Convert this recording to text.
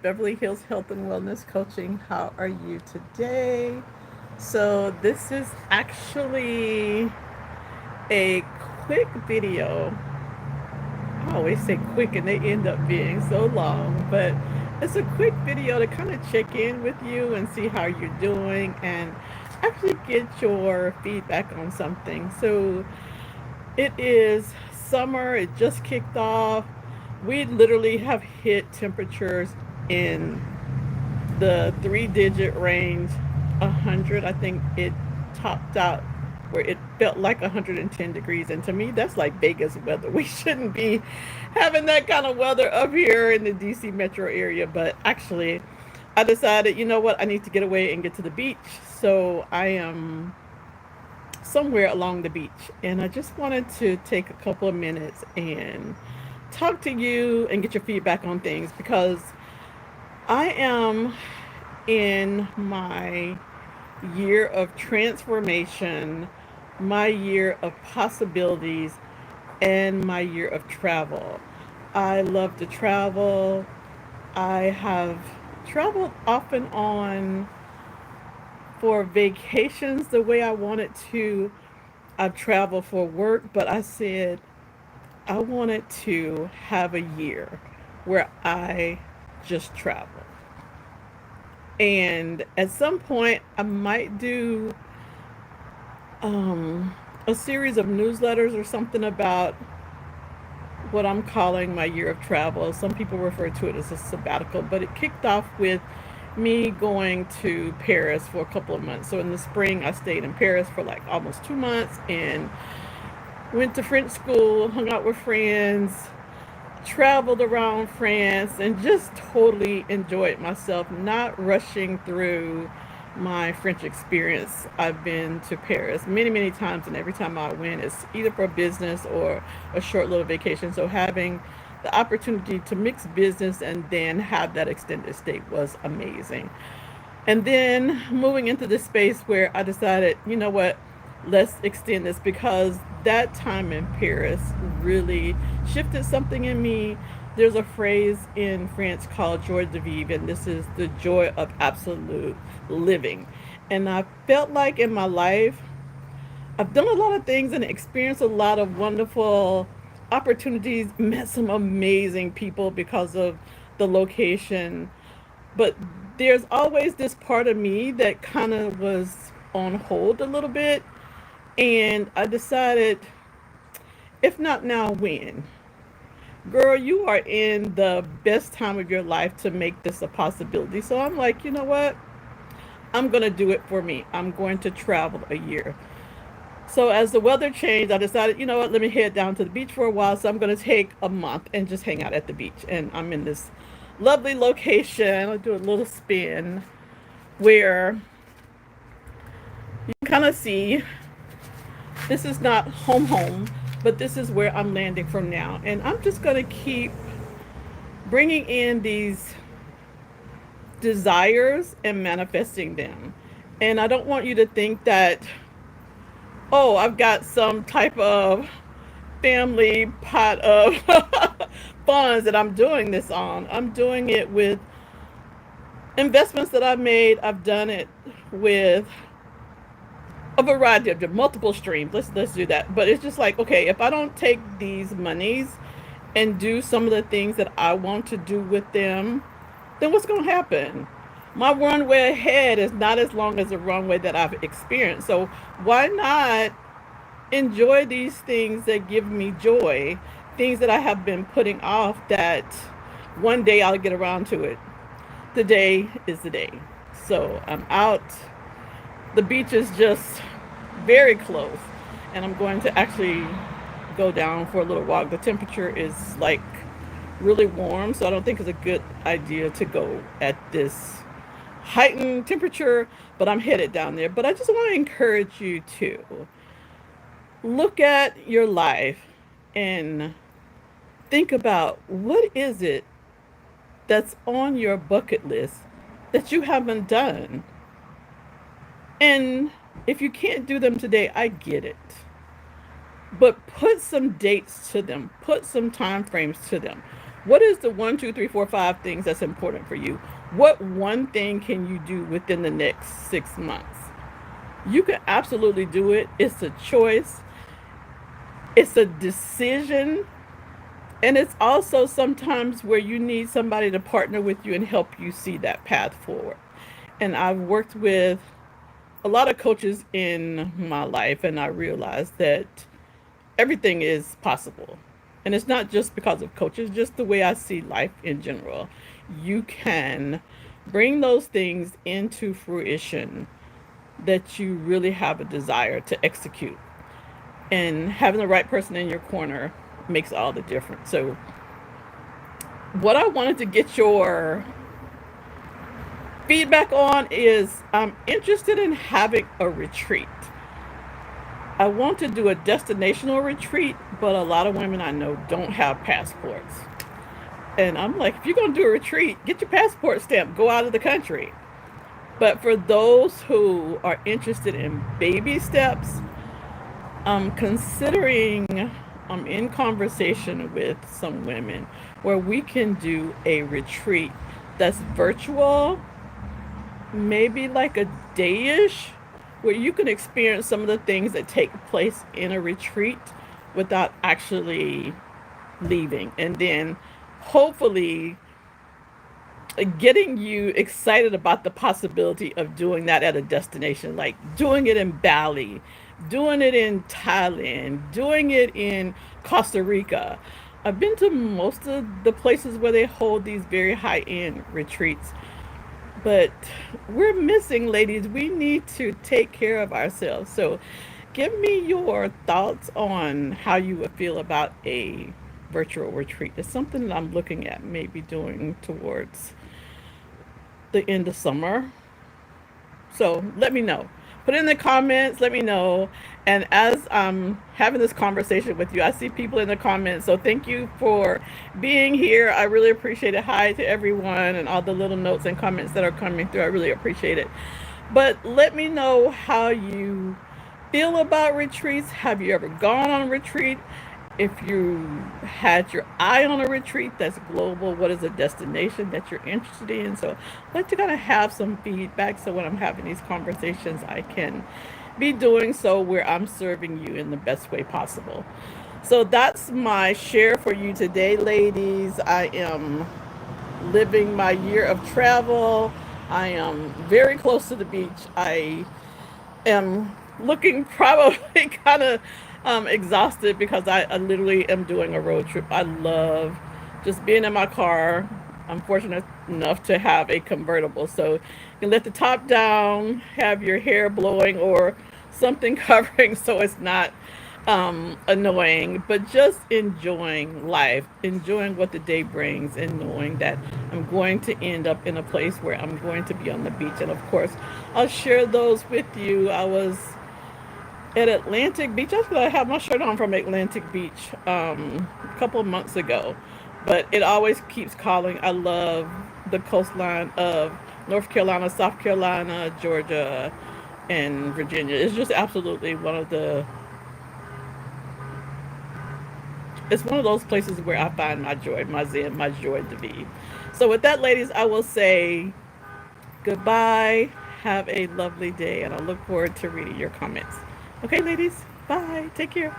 Beverly Hills Health and Wellness Coaching. How are you today? So, this is actually a quick video. I always say quick and they end up being so long, but it's a quick video to kind of check in with you and see how you're doing and actually get your feedback on something. So, it is summer, it just kicked off. We literally have hit temperatures in the three-digit range. 100, I think it topped out where it felt like 110 degrees, and to me that's like Vegas weather. We shouldn't be having that kind of weather up here in the DC metro area, but actually I decided, you know what, I need to get away and get to the beach. So I am somewhere along the beach, and I just wanted to take a couple of minutes and talk to you and get your feedback on things, because I am in my year of transformation, my year of possibilities, and my year of travel. I love to travel. I have traveled off and on for vacations the way I wanted to. I've traveled for work, but I said I wanted to have a year where I just travel. And at some point, I might do a series of newsletters or something about what I'm calling my year of travel. Some people refer to it as a sabbatical, but it kicked off with me going to Paris for a couple of months. So in the spring, I stayed in Paris for like almost 2 months and went to French school, hung out with friends, traveled around France, and just totally enjoyed myself, not rushing through my French experience. I've been to Paris many, many times, and every time I went, it's either for business or a short little vacation. So having the opportunity to mix business and then have that extended stay was amazing. And then moving into this space where I decided, you know what, let's extend this, because that time in Paris really shifted something in me. There's a phrase in French called joie de vivre, and this is the joy of absolute living. And I felt like in my life, I've done a lot of things and experienced a lot of wonderful opportunities, met some amazing people because of the location, but there's always this part of me that kind of was on hold a little bit. And I decided, if not now, when? Girl, you are in the best time of your life to make this a possibility. So I'm like, you know what? I'm going to do it for me. I'm going to travel a year. So as the weather changed, I decided, you know what, let me head down to the beach for a while. So I'm going to take a month and just hang out at the beach. And I'm in this lovely location. I'll do a little spin where you can kind of see this is not home, but this is where I'm landing from now. And I'm just going to keep bringing in these desires and manifesting them. And I don't want you to think that, oh, I've got some type of family pot of funds that I'm doing this on. I'm doing it with investments that I've made. I've done it with a variety of multiple streams. Let's do that. But it's just like, okay, if I don't take these monies and do some of the things that I want to do with them, then what's going to happen? My runway ahead is not as long as the runway that I've experienced. So why not enjoy these things that give me joy, things that I have been putting off, that one day I'll get around to it. Today is the day. So I'm out. The beach is just very close, and I'm going to actually go down for a little walk. The temperature is like really warm, so I don't think it's a good idea to go at this heightened temperature, but I'm headed down there. But I just want to encourage you to look at your life and think about, what is it that's on your bucket list that you haven't done? And if you can't do them today, I get it. But put some dates to them, put some time frames to them. What is the one, two, three, four, five things that's important for you? What one thing can you do within the next 6 months? You can absolutely do it. It's a choice, it's a decision, and it's also sometimes where you need somebody to partner with you and help you see that path forward. And I've worked with a lot of coaches in my life, and I realized that everything is possible. And it's not just because of coaches, just the way I see life in general. You can bring those things into fruition that you really have a desire to execute. And having the right person in your corner makes all the difference. So, what I wanted to get your feedback on is I'm interested in having a retreat. I want to do a destinational retreat, but a lot of women I know don't have passports. And I'm like, if you're going to do a retreat, get your passport stamp, go out of the country. But for those who are interested in baby steps, I'm considering, I'm in conversation with some women where we can do a retreat that's virtual, maybe like a dayish, where you can experience some of the things that take place in a retreat without actually leaving. And then hopefully getting you excited about the possibility of doing that at a destination, like doing it in Bali, doing it in Thailand, doing it in Costa Rica. I've been to most of the places where they hold these very high end retreats, but we're missing, ladies. We need to take care of ourselves. So, give me your thoughts on how you would feel about a virtual retreat. It's something that I'm looking at maybe doing towards the end of summer. So let me know. Put it in the comments, let me know. And as I'm having this conversation with you, I see people in the comments. So thank you for being here. I really appreciate it. Hi to everyone and all the little notes and comments that are coming through. I really appreciate it. But let me know how you feel about retreats. Have you ever gone on a retreat? If you had your eye on a retreat that's global, what is a destination that you're interested in? So I'd like to kind of have some feedback so when I'm having these conversations, I can be doing so where I'm serving you in the best way possible. So that's my share for you today, ladies. I am living my year of travel. I am very close to the beach. I am looking probably kind of exhausted because I literally am doing a road trip. I love just being in my car. I'm fortunate enough to have a convertible, so you can let the top down, have your hair blowing or something covering so it's not annoying, but just enjoying life, enjoying what the day brings, and knowing that I'm going to end up in a place where I'm going to be on the beach. And of course, I'll share those with you. I was at Atlantic Beach. I thought I had my shirt on from Atlantic Beach a couple of months ago, but it always keeps calling. I love the coastline of North Carolina, South Carolina, Georgia, and Virginia. It's just absolutely one of the. It's one of those places where I find my joy, my zen, my joy to be. So with that, ladies, I will say goodbye. Have a lovely day, and I look forward to reading your comments. Okay, ladies, bye. Take care.